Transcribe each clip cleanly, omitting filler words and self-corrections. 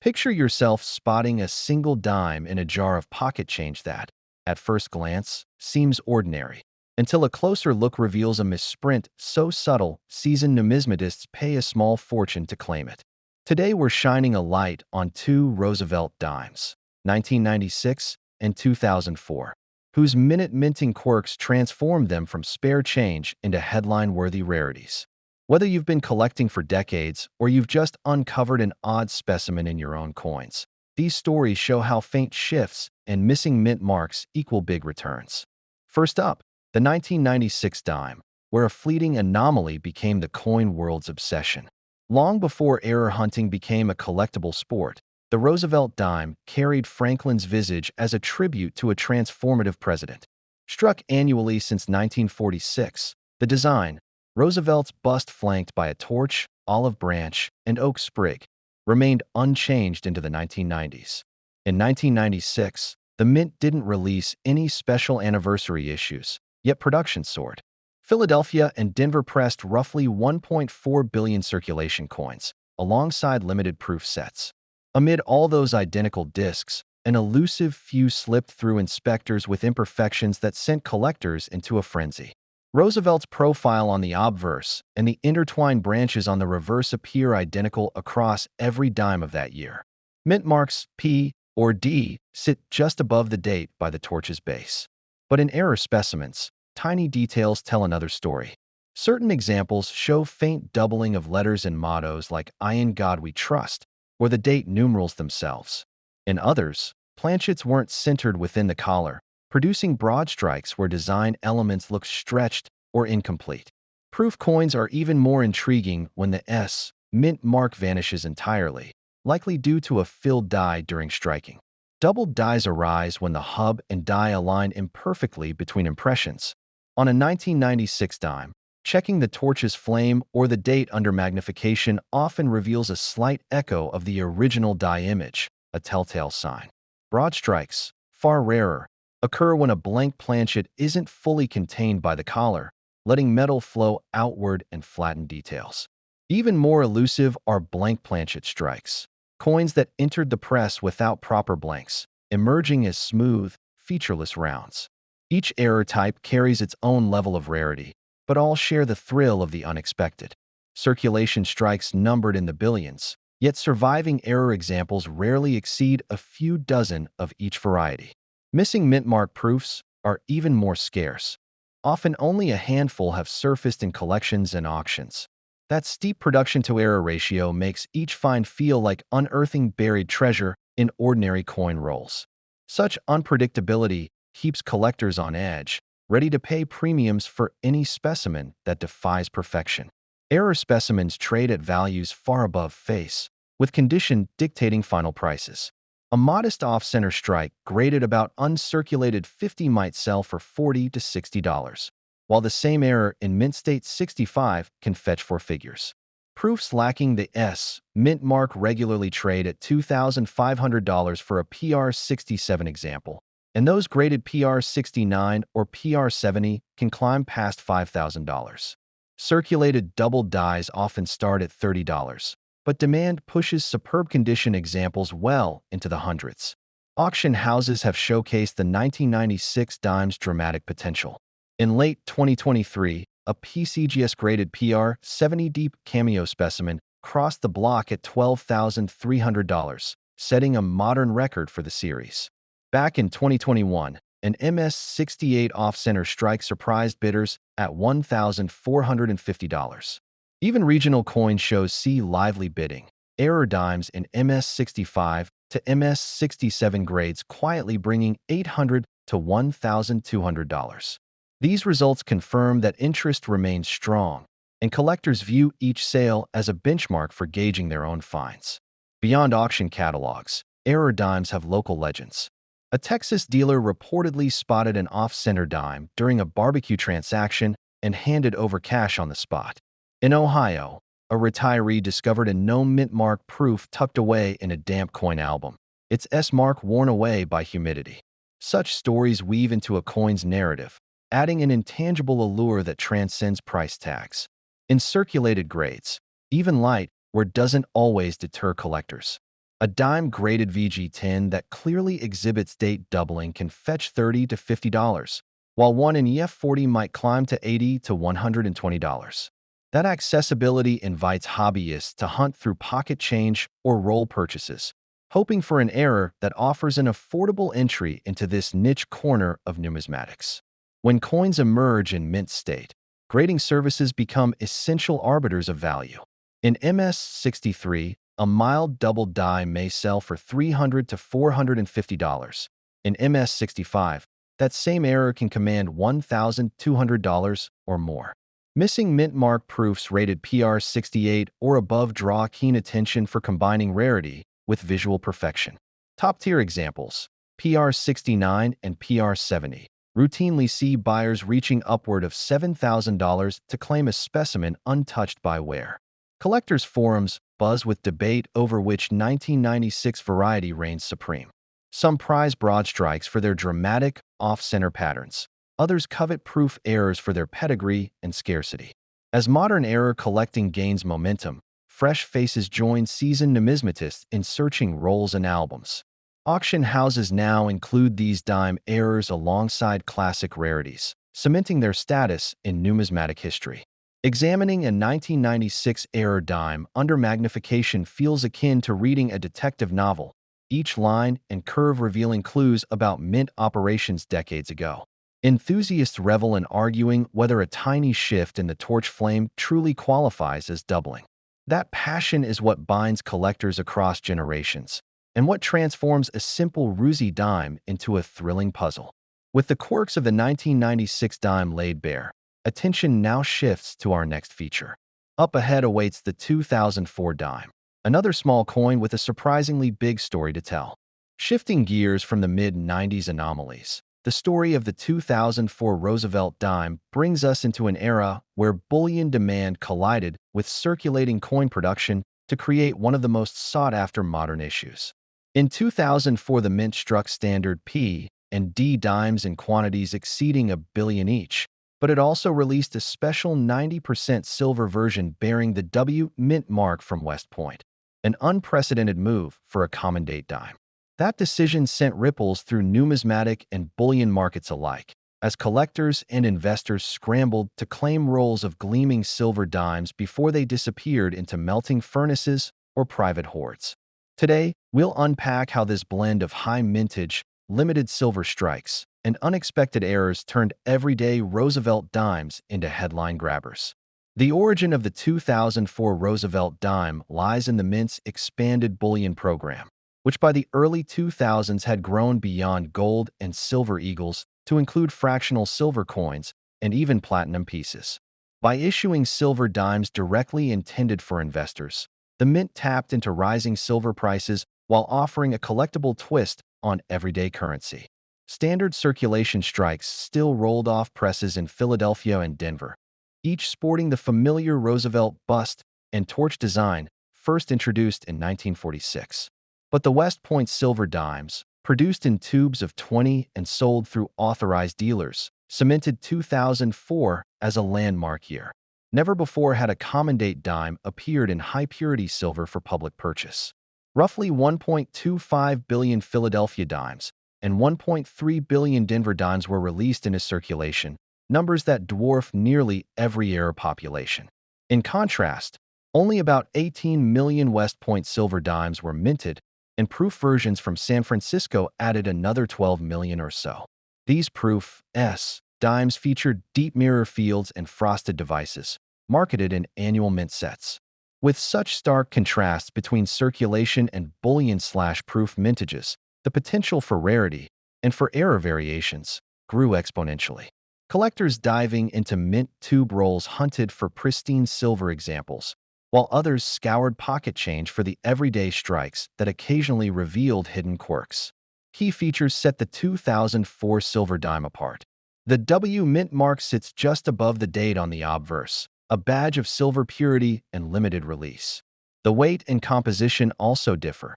Picture yourself spotting a single dime in a jar of pocket change that, at first glance, seems ordinary, until a closer look reveals a misprint so subtle seasoned numismatists pay a small fortune to claim it. Today we're shining a light on two Roosevelt dimes, 1996 and 2004, whose minute-minting quirks transformed them from spare change into headline-worthy rarities. Whether you've been collecting for decades or you've just uncovered an odd specimen in your own coins, these stories show how faint shifts and missing mint marks equal big returns. First up, the 1996 dime, where a fleeting anomaly became the coin world's obsession. Long before error hunting became a collectible sport, the Roosevelt dime carried Franklin's visage as a tribute to a transformative president. Struck annually since 1946, the design, Roosevelt's bust flanked by a torch, olive branch, and oak sprig, remained unchanged into the 1990s. In 1996, the Mint didn't release any special anniversary issues, yet production soared. Philadelphia and Denver pressed roughly 1.4 billion circulation coins, alongside limited proof sets. Amid all those identical discs, an elusive few slipped through inspectors with imperfections that sent collectors into a frenzy. Roosevelt's profile on the obverse and the intertwined branches on the reverse appear identical across every dime of that year. Mint marks P or D sit just above the date by the torch's base. But in error specimens, tiny details tell another story. Certain examples show faint doubling of letters and mottos like "I in God We Trust," or the date numerals themselves. In others, planchets weren't centered within the collar, producing broad strikes where design elements look stretched or incomplete. Proof coins are even more intriguing when the S mint mark vanishes entirely, likely due to a filled die during striking. Doubled dies arise when the hub and die align imperfectly between impressions. On a 1996 dime, checking the torch's flame or the date under magnification often reveals a slight echo of the original die image, a telltale sign. Broad strikes, far rarer, occur when a blank planchet isn't fully contained by the collar, letting metal flow outward and flatten details. Even more elusive are blank planchet strikes, coins that entered the press without proper blanks, emerging as smooth, featureless rounds. Each error type carries its own level of rarity, but all share the thrill of the unexpected. Circulation strikes numbered in the billions, yet surviving error examples rarely exceed a few dozen of each variety. Missing mint mark proofs are even more scarce. Often only a handful have surfaced in collections and auctions. That steep production-to-error ratio makes each find feel like unearthing buried treasure in ordinary coin rolls. Such unpredictability keeps collectors on edge, ready to pay premiums for any specimen that defies perfection. Error specimens trade at values far above face, with condition dictating final prices. A modest off-center strike graded about uncirculated 50 might sell for $40 to $60, while the same error in mint state 65 can fetch four figures. Proofs lacking the S mint mark regularly trade at $2,500 for a PR67 example, and those graded PR69 or PR70 can climb past $5,000. Circulated double dies often start at $30. But demand pushes superb condition examples well into the hundreds. Auction houses have showcased the 1996 dime's dramatic potential. In late 2023, a PCGS-graded PR70 deep cameo specimen crossed the block at $12,300, setting a modern record for the series. Back in 2021, an MS68 off-center strike surprised bidders at $1,450. Even regional coin shows see lively bidding. Error dimes in MS65 to MS67 grades quietly bringing $800 to $1,200. These results confirm that interest remains strong, and collectors view each sale as a benchmark for gauging their own finds. Beyond auction catalogs, error dimes have local legends. A Texas dealer reportedly spotted an off-center dime during a barbecue transaction and handed over cash on the spot. In Ohio, a retiree discovered a no mint mark proof tucked away in a damp coin album, its S mark worn away by humidity. Such stories weave into a coin's narrative, adding an intangible allure that transcends price tags. In circulated grades, even light doesn't always deter collectors. A dime-graded VG10 that clearly exhibits date doubling can fetch $30 to $50, while one in EF40 might climb to $80 to $120. That accessibility invites hobbyists to hunt through pocket change or roll purchases, hoping for an error that offers an affordable entry into this niche corner of numismatics. When coins emerge in mint state, grading services become essential arbiters of value. In MS-63, a mild double die may sell for $300 to $450. In MS-65, that same error can command $1,200 or more. Missing mint mark proofs rated PR68 or above draw keen attention for combining rarity with visual perfection. Top-tier examples, PR69 and PR70, routinely see buyers reaching upward of $7,000 to claim a specimen untouched by wear. Collectors' forums buzz with debate over which 1996 variety reigns supreme. Some prize broad strikes for their dramatic, off-center patterns. Others covet proof errors for their pedigree and scarcity. As modern error collecting gains momentum, fresh faces join seasoned numismatists in searching rolls and albums. Auction houses now include these dime errors alongside classic rarities, cementing their status in numismatic history. Examining a 1996 error dime under magnification feels akin to reading a detective novel, each line and curve revealing clues about mint operations decades ago. Enthusiasts revel in arguing whether a tiny shift in the torch flame truly qualifies as doubling. That passion is what binds collectors across generations, and what transforms a simple rosy dime into a thrilling puzzle. With the quirks of the 1996 dime laid bare, attention now shifts to our next feature. Up ahead awaits the 2004 dime, another small coin with a surprisingly big story to tell. Shifting gears from the mid-90s anomalies, the story of the 2004 Roosevelt dime brings us into an era where bullion demand collided with circulating coin production to create one of the most sought-after modern issues. In 2004, the mint struck standard P and D dimes in quantities exceeding $1 billion each, but it also released a special 90% silver version bearing the W mint mark from West Point, an unprecedented move for a common date dime. That decision sent ripples through numismatic and bullion markets alike, as collectors and investors scrambled to claim rolls of gleaming silver dimes before they disappeared into melting furnaces or private hoards. Today, we'll unpack how this blend of high mintage, limited silver strikes, and unexpected errors turned everyday Roosevelt dimes into headline grabbers. The origin of the 2004 Roosevelt dime lies in the mint's expanded bullion program, which by the early 2000s had grown beyond gold and silver eagles to include fractional silver coins and even platinum pieces. By issuing silver dimes directly intended for investors, the mint tapped into rising silver prices while offering a collectible twist on everyday currency. Standard circulation strikes still rolled off presses in Philadelphia and Denver, each sporting the familiar Roosevelt bust and torch design first introduced in 1946. But the West Point silver dimes, produced in tubes of 20 and sold through authorized dealers, cemented 2004 as a landmark year. Never before had a common date dime appeared in high-purity silver for public purchase. Roughly 1.25 billion Philadelphia dimes and 1.3 billion Denver dimes were released into circulation, numbers that dwarf nearly every era population. In contrast, only about 18 million West Point silver dimes were minted, and proof versions from San Francisco added another 12 million or so. These Proof S dimes featured deep mirror fields and frosted devices, marketed in annual mint sets. With such stark contrasts between circulation and bullion/proof mintages, the potential for rarity and for error variations grew exponentially. Collectors diving into mint tube rolls hunted for pristine silver examples, while others scoured pocket change for the everyday strikes that occasionally revealed hidden quirks. Key features set the 2004 silver dime apart. The W mint mark sits just above the date on the obverse, a badge of silver purity and limited release. The weight and composition also differ.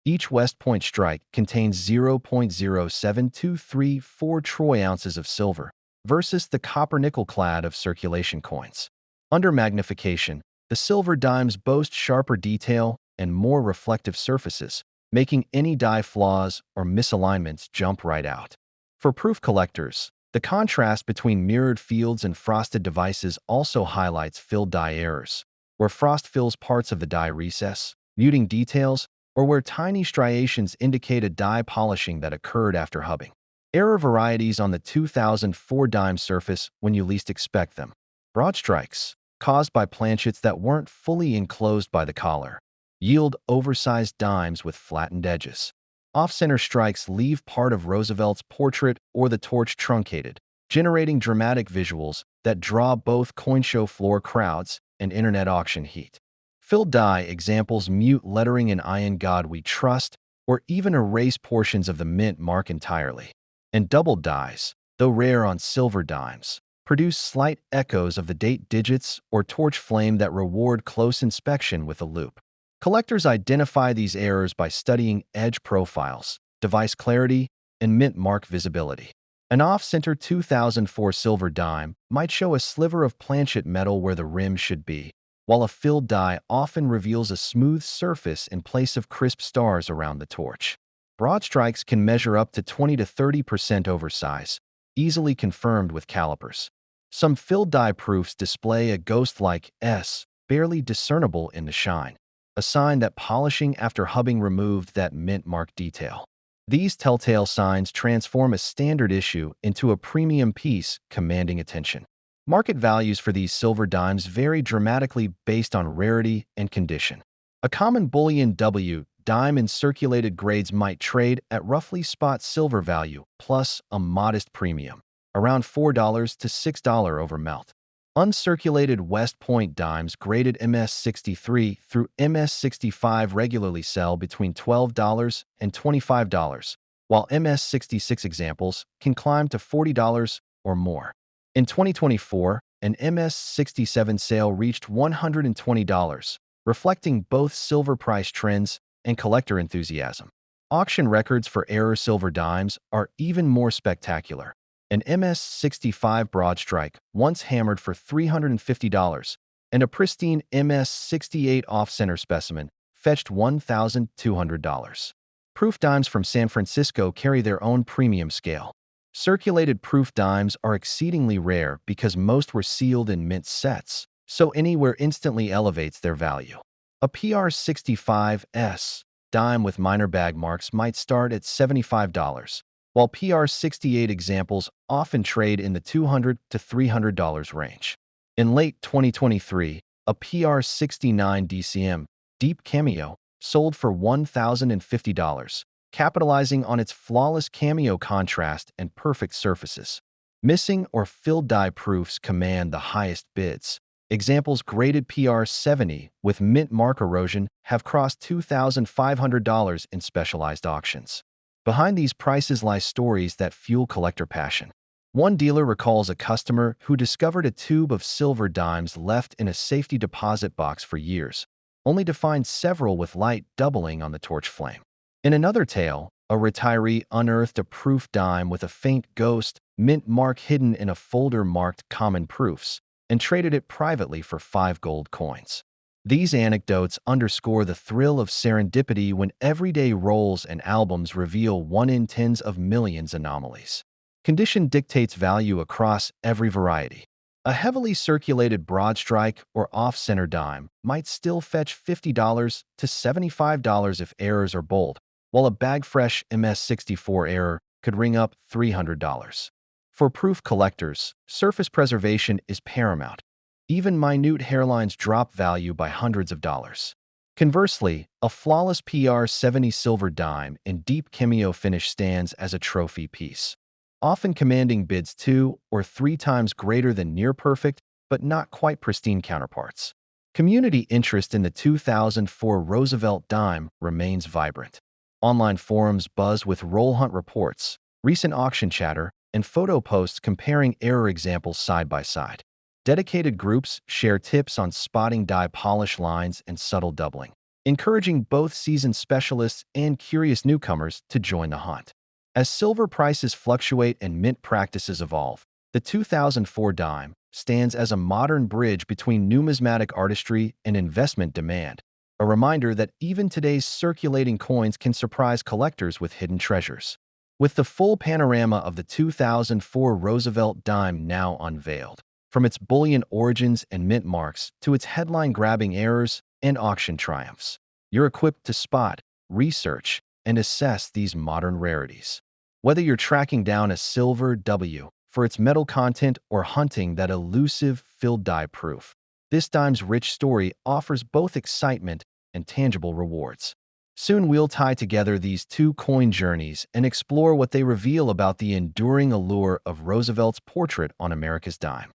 Each West Point strike contains 0.07234 troy ounces of silver versus the copper-nickel clad of circulation coins. Under magnification, the silver dimes boast sharper detail, and more reflective surfaces, making any die flaws or misalignments jump right out. For proof collectors, the contrast between mirrored fields and frosted devices also highlights filled die errors, where frost fills parts of the die recess, muting details, or where tiny striations indicate a die polishing that occurred after hubbing. Error varieties on the 2004 dime surface when you least expect them. Broad strikes, caused by planchets that weren't fully enclosed by the collar, yield oversized dimes with flattened edges. Off-center strikes leave part of Roosevelt's portrait or the torch truncated, generating dramatic visuals that draw both coin show floor crowds and internet auction heat. Filled die examples mute lettering in "I in God We Trust" or even erase portions of the mint mark entirely. And doubled dies, though rare on silver dimes, produce slight echoes of the date digits or torch flame that reward close inspection with a loupe. Collectors identify these errors by studying edge profiles, device clarity, and mint mark visibility. An off-center 2004 silver dime might show a sliver of planchet metal where the rim should be, while a filled die often reveals a smooth surface in place of crisp stars around the torch. Broad strikes can measure up to 20 to 30% oversize, easily confirmed with calipers. Some filled die proofs display a ghost-like S, barely discernible in the shine, a sign that polishing after hubbing removed that mint mark detail. These telltale signs transform a standard issue into a premium piece commanding attention. Market values for these silver dimes vary dramatically based on rarity and condition. A common bullion W dime in circulated grades might trade at roughly spot silver value plus a modest premium, around $4 to $6 over melt. Uncirculated West Point dimes graded MS63 through MS65 regularly sell between $12 and $25, while MS66 examples can climb to $40 or more. In 2024, an MS67 sale reached $120, reflecting both silver price trends and collector enthusiasm. Auction records for error silver dimes are even more spectacular. An MS65 broad strike once hammered for $350, and a pristine MS68 off-center specimen fetched $1,200. Proof dimes from San Francisco carry their own premium scale. Circulated proof dimes are exceedingly rare because most were sealed in mint sets, so anywhere instantly elevates their value. A PR65S dime with minor bag marks might start at $75, while PR68 examples often trade in the $200 to $300 range. In late 2023, a PR69 DCM Deep Cameo sold for $1,050, capitalizing on its flawless cameo contrast and perfect surfaces. Missing or filled die proofs command the highest bids. Examples graded PR70 with mint mark erosion have crossed $2,500 in specialized auctions. Behind these prices lie stories that fuel collector passion. One dealer recalls a customer who discovered a tube of silver dimes left in a safety deposit box for years, only to find several with light doubling on the torch flame. In another tale, a retiree unearthed a proof dime with a faint ghost mint mark hidden in a folder marked Common Proofs and traded it privately for 5 gold coins. These anecdotes underscore the thrill of serendipity when everyday rolls and albums reveal 1 in tens of millions anomalies. Condition dictates value across every variety. A heavily circulated broad strike or off-center dime might still fetch $50 to $75 if errors are bold, while a bag-fresh MS64 error could ring up $300. For proof collectors, surface preservation is paramount. Even minute hairlines drop value by hundreds of dollars. Conversely, a flawless PR70 silver dime in deep cameo finish stands as a trophy piece, often commanding bids 2 or 3 times greater than near-perfect but not quite pristine counterparts. Community interest in the 2004 Roosevelt dime remains vibrant. Online forums buzz with roll hunt reports, recent auction chatter, and photo posts comparing error examples side by side. Dedicated groups share tips on spotting die polish lines and subtle doubling, encouraging both seasoned specialists and curious newcomers to join the hunt. As silver prices fluctuate and mint practices evolve, the 2004 dime stands as a modern bridge between numismatic artistry and investment demand, A reminder that even today's circulating coins can surprise collectors with hidden treasures. With the full panorama of the 2004 Roosevelt dime now unveiled, from its bullion origins and mint marks to its headline-grabbing errors and auction triumphs, you're equipped to spot, research, and assess these modern rarities. Whether you're tracking down a silver W for its metal content or hunting that elusive filled die proof, this dime's rich story offers both excitement and tangible rewards. Soon we'll tie together these two coin journeys and explore what they reveal about the enduring allure of Roosevelt's portrait on America's dime.